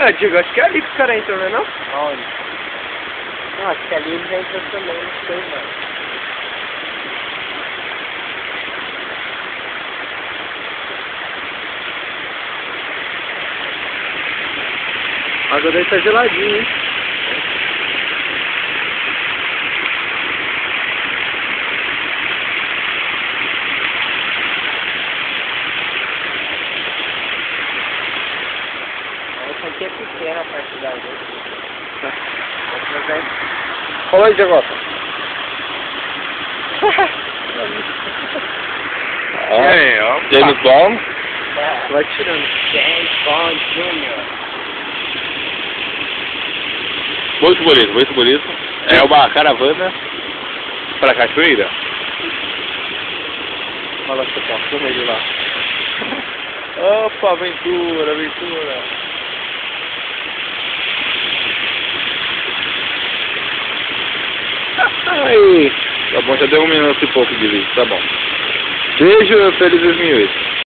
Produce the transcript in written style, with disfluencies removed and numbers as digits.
Ah, Diego, acho que é ali que os caras entram, não é não? Aonde? Não, acho que ali eles entram também, não sei, mano. A água daí tá geladinha, hein? Essa aqui é pequena a parte da água. Fala aí, Diego. É, ó. James Bond. Vai tirando. James Bond Jr. Muito bonito, muito bonito. É uma caravana pra cachoeira. Olha lá, você passou ele lá. Opa, aventura, aventura. Aí, tá bom, já deu 1 minuto e pouco de vídeo, tá bom. Beijo, feliz 2008.